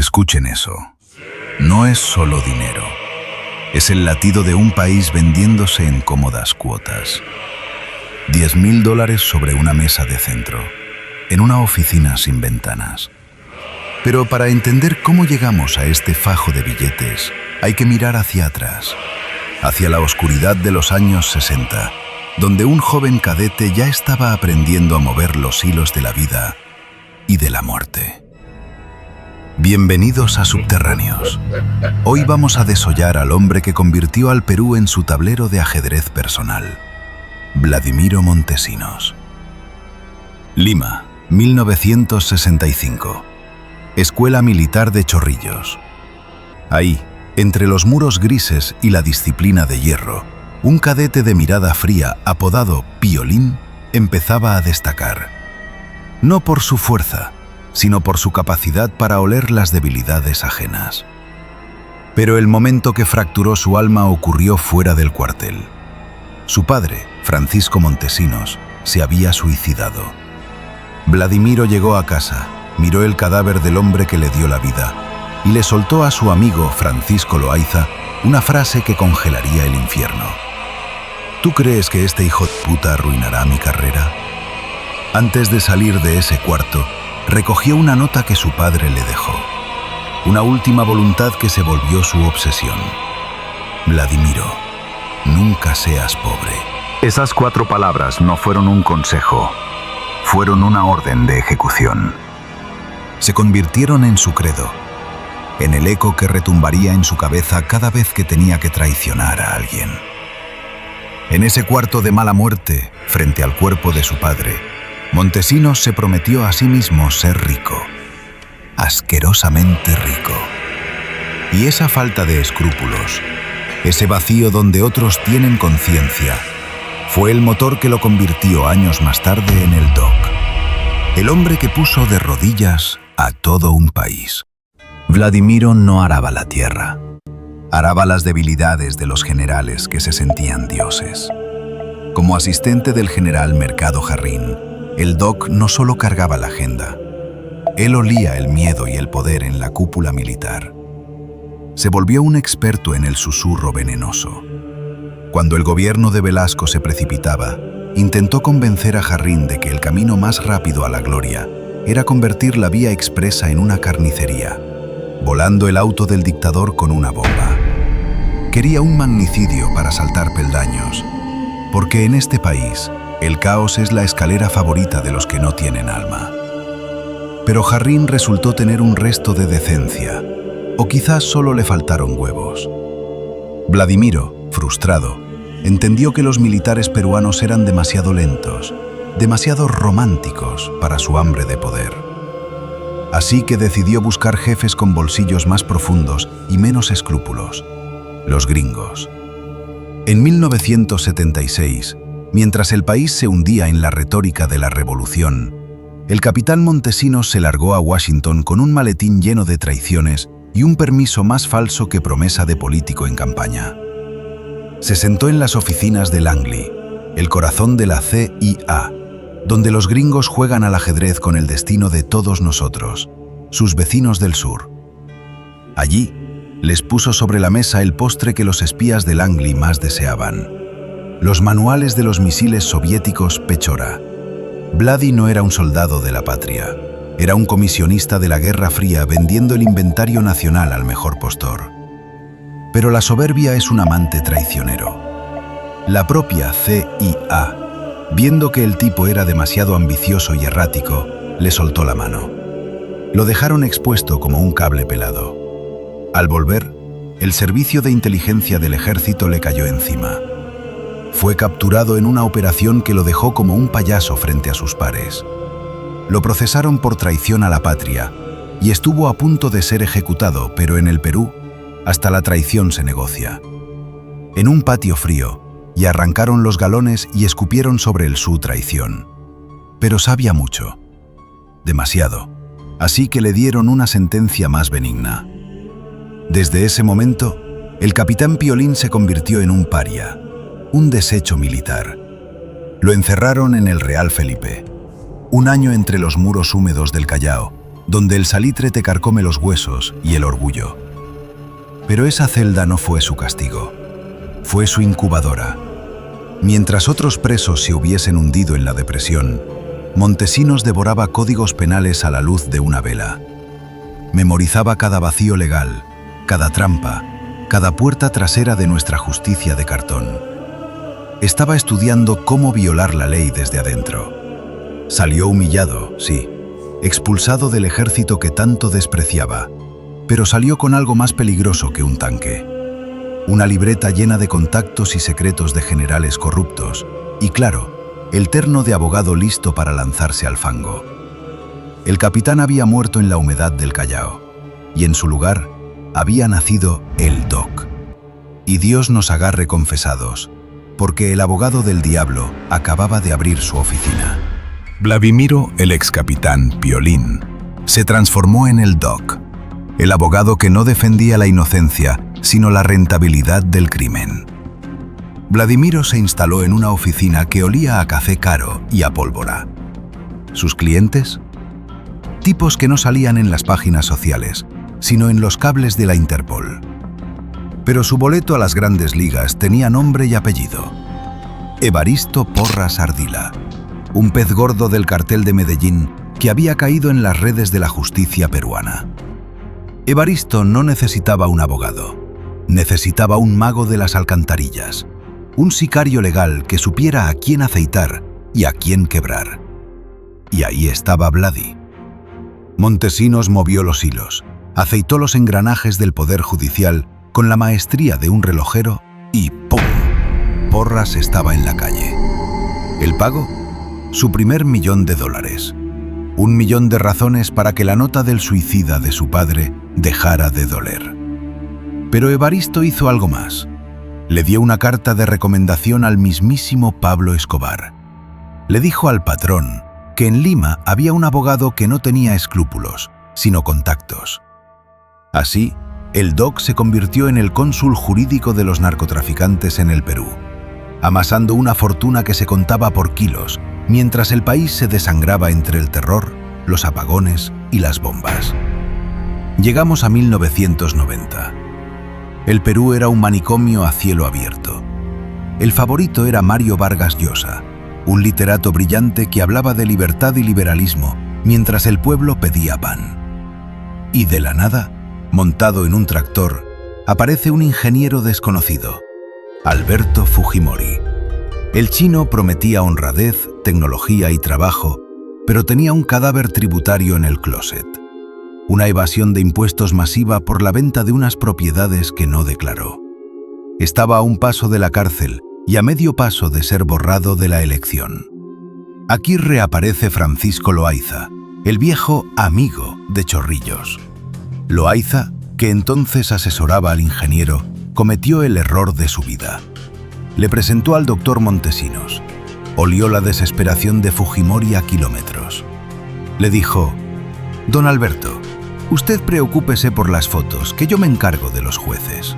Escuchen eso. No es solo dinero. Es el latido de un país vendiéndose en cómodas cuotas. $10.000 sobre una mesa de centro, en una oficina sin ventanas. Pero para entender cómo llegamos a este fajo de billetes, hay que mirar hacia atrás, hacia la oscuridad de los años 60, donde un joven cadete ya estaba aprendiendo a mover los hilos de la vida y de la muerte. Bienvenidos a Subterráneos. Hoy vamos a desollar al hombre que convirtió al Perú en su tablero de ajedrez personal, Vladimiro Montesinos. Lima, 1965. Escuela Militar de Chorrillos. Ahí, entre los muros grises y la disciplina de hierro, un cadete de mirada fría apodado Piolín empezaba a destacar. No por su fuerza, sino por su capacidad para oler las debilidades ajenas. Pero el momento que fracturó su alma ocurrió fuera del cuartel. Su padre, Francisco Montesinos, se había suicidado. Vladimiro llegó a casa, miró el cadáver del hombre que le dio la vida y le soltó a su amigo Francisco Loaiza una frase que congelaría el infierno. ¿Tú crees que este hijo de puta arruinará mi carrera? Antes de salir de ese cuarto, recogió una nota que su padre le dejó. Una última voluntad que se volvió su obsesión. Vladimiro, nunca seas pobre. Esas 4 palabras no fueron un consejo, fueron una orden de ejecución. Se convirtieron en su credo, en el eco que retumbaría en su cabeza cada vez que tenía que traicionar a alguien. En ese cuarto de mala muerte, frente al cuerpo de su padre, Montesinos se prometió a sí mismo ser rico, asquerosamente rico. Y esa falta de escrúpulos, ese vacío donde otros tienen conciencia, fue el motor que lo convirtió años más tarde en el DOC, el hombre que puso de rodillas a todo un país. Vladimiro no araba la tierra, araba las debilidades de los generales que se sentían dioses. Como asistente del general Mercado Jarrín, el DOC no solo cargaba la agenda, él olía el miedo y el poder en la cúpula militar. Se volvió un experto en el susurro venenoso. Cuando el gobierno de Velasco se precipitaba, intentó convencer a Jarrín de que el camino más rápido a la gloria era convertir la vía expresa en una carnicería, volando el auto del dictador con una bomba. Quería un magnicidio para saltar peldaños, porque en este país el caos es la escalera favorita de los que no tienen alma. Pero Jarrín resultó tener un resto de decencia, o quizás solo le faltaron huevos. Vladimiro, frustrado, entendió que los militares peruanos eran demasiado lentos, demasiado románticos para su hambre de poder. Así que decidió buscar jefes con bolsillos más profundos y menos escrúpulos, los gringos. En 1976, mientras el país se hundía en la retórica de la revolución, el capitán Montesinos se largó a Washington con un maletín lleno de traiciones y un permiso más falso que promesa de político en campaña. Se sentó en las oficinas de Langley, el corazón de la CIA, donde los gringos juegan al ajedrez con el destino de todos nosotros, sus vecinos del sur. Allí, les puso sobre la mesa el postre que los espías de Langley más deseaban: los manuales de los misiles soviéticos Pechora. Vladi no era un soldado de la patria, era un comisionista de la Guerra Fría vendiendo el inventario nacional al mejor postor. Pero la soberbia es un amante traicionero. La propia CIA, viendo que el tipo era demasiado ambicioso y errático, le soltó la mano. Lo dejaron expuesto como un cable pelado. Al volver, el servicio de inteligencia del ejército le cayó encima. Fue capturado en una operación que lo dejó como un payaso frente a sus pares. Lo procesaron por traición a la patria y estuvo a punto de ser ejecutado, pero en el Perú, hasta la traición se negocia. En un patio frío, y arrancaron los galones y escupieron sobre él su traición. Pero sabía mucho, demasiado, así que le dieron una sentencia más benigna. Desde ese momento, el capitán Piolín se convirtió en un paria, un desecho militar. Lo encerraron en el Real Felipe, un año entre los muros húmedos del Callao, donde el salitre te carcome los huesos y el orgullo. Pero esa celda no fue su castigo, fue su incubadora. Mientras otros presos se hubiesen hundido en la depresión, Montesinos devoraba códigos penales a la luz de una vela. Memorizaba cada vacío legal, cada trampa, cada puerta trasera de nuestra justicia de cartón. Estaba estudiando cómo violar la ley desde adentro. Salió humillado, sí, expulsado del ejército que tanto despreciaba, pero salió con algo más peligroso que un tanque. Una libreta llena de contactos y secretos de generales corruptos, y claro, el terno de abogado listo para lanzarse al fango. El capitán había muerto en la humedad del Callao, y en su lugar había nacido el Doc. Y Dios nos agarre confesados, porque el abogado del diablo acababa de abrir su oficina. Vladimiro, el ex capitán Piolín, se transformó en el Doc, el abogado que no defendía la inocencia, sino la rentabilidad del crimen. Vladimiro se instaló en una oficina que olía a café caro y a pólvora. ¿Sus clientes? Tipos que no salían en las páginas sociales, sino en los cables de la Interpol. Pero su boleto a las grandes ligas tenía nombre y apellido: Evaristo Porras Ardila, un pez gordo del cartel de Medellín que había caído en las redes de la justicia peruana. Evaristo no necesitaba un abogado, necesitaba un mago de las alcantarillas, un sicario legal que supiera a quién aceitar y a quién quebrar. Y ahí estaba Vladi. Montesinos movió los hilos, aceitó los engranajes del Poder Judicial con la maestría de un relojero y ¡pum! Porras estaba en la calle. ¿El pago? Su primer $1.000.000. 1 millón de razones para que la nota del suicida de su padre dejara de doler. Pero Evaristo hizo algo más. Le dio una carta de recomendación al mismísimo Pablo Escobar. Le dijo al patrón que en Lima había un abogado que no tenía escrúpulos, sino contactos. Así, el Doc se convirtió en el cónsul jurídico de los narcotraficantes en el Perú, amasando una fortuna que se contaba por kilos, mientras el país se desangraba entre el terror, los apagones y las bombas. Llegamos a 1990. El Perú era un manicomio a cielo abierto. El favorito era Mario Vargas Llosa, un literato brillante que hablaba de libertad y liberalismo mientras el pueblo pedía pan. Y de la nada, montado en un tractor, aparece un ingeniero desconocido, Alberto Fujimori. El chino prometía honradez, tecnología y trabajo, pero tenía un cadáver tributario en el closet. Una evasión de impuestos masiva por la venta de unas propiedades que no declaró. Estaba a un paso de la cárcel y a medio paso de ser borrado de la elección. Aquí reaparece Francisco Loaiza, el viejo amigo de Chorrillos. Loaiza, que entonces asesoraba al ingeniero, cometió el error de su vida. Le presentó al doctor Montesinos. Olió la desesperación de Fujimori a kilómetros. Le dijo: «Don Alberto, usted preocúpese por las fotos, que yo me encargo de los jueces».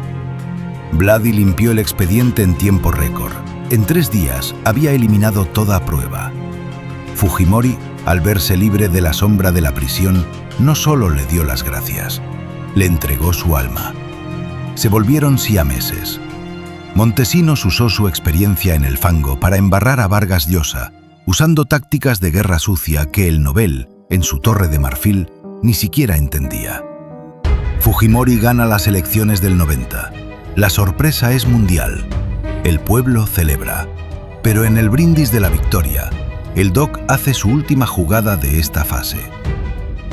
Vladi limpió el expediente en tiempo récord. En 3 días había eliminado toda prueba. Fujimori, al verse libre de la sombra de la prisión, no solo le dio las gracias, le entregó su alma. Se volvieron siameses. Montesinos usó su experiencia en el fango para embarrar a Vargas Llosa, usando tácticas de guerra sucia que el Nobel, en su Torre de Marfil, ni siquiera entendía. Fujimori gana las elecciones del 90. La sorpresa es mundial. El pueblo celebra. Pero en el brindis de la victoria, el Doc hace su última jugada de esta fase.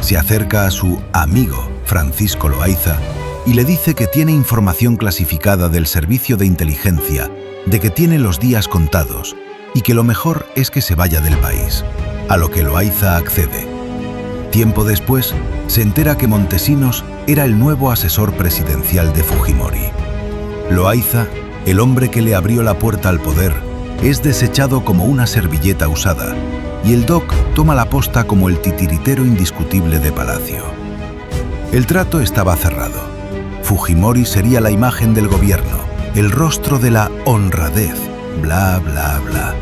Se acerca a su amigo, Francisco Loaiza, y le dice que tiene información clasificada del servicio de inteligencia, de que tiene los días contados y que lo mejor es que se vaya del país, a lo que Loaiza accede. Tiempo después, se entera que Montesinos era el nuevo asesor presidencial de Fujimori. Loaiza, el hombre que le abrió la puerta al poder, es desechado como una servilleta usada, y el Doc toma la posta como el titiritero indiscutible de Palacio. El trato estaba cerrado. Fujimori sería la imagen del gobierno, el rostro de la honradez, bla, bla, bla.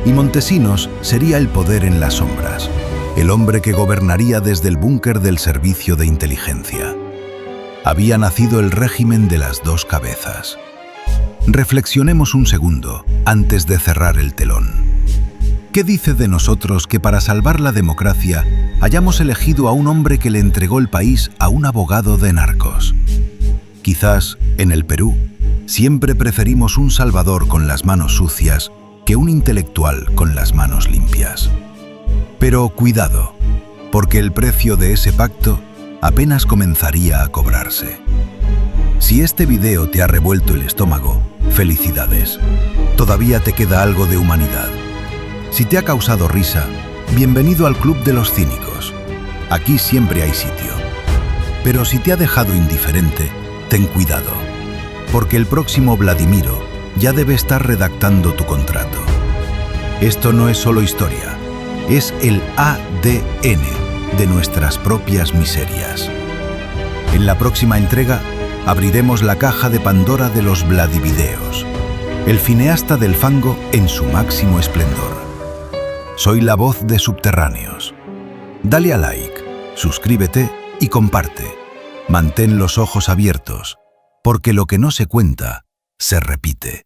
Y Montesinos sería el poder en las sombras, el hombre que gobernaría desde el búnker del servicio de inteligencia. Había nacido el régimen de las dos cabezas. Reflexionemos un segundo antes de cerrar el telón. ¿Qué dice de nosotros que para salvar la democracia hayamos elegido a un hombre que le entregó el país a un abogado de narcos? Quizás, en el Perú, siempre preferimos un salvador con las manos sucias que un intelectual con las manos limpias. Pero cuidado, porque el precio de ese pacto apenas comenzaría a cobrarse. Si este video te ha revuelto el estómago, felicidades. Todavía te queda algo de humanidad. Si te ha causado risa, bienvenido al Club de los Cínicos. Aquí siempre hay sitio. Pero si te ha dejado indiferente, ten cuidado, porque el próximo Vladimiro ya debe estar redactando tu contrato. Esto no es solo historia, es el ADN de nuestras propias miserias. En la próxima entrega, abriremos la caja de Pandora de los Vladivideos, el cineasta del fango en su máximo esplendor. Soy la voz de Subterráneos. Dale a like, suscríbete y comparte. Mantén los ojos abiertos, porque lo que no se cuenta, se repite.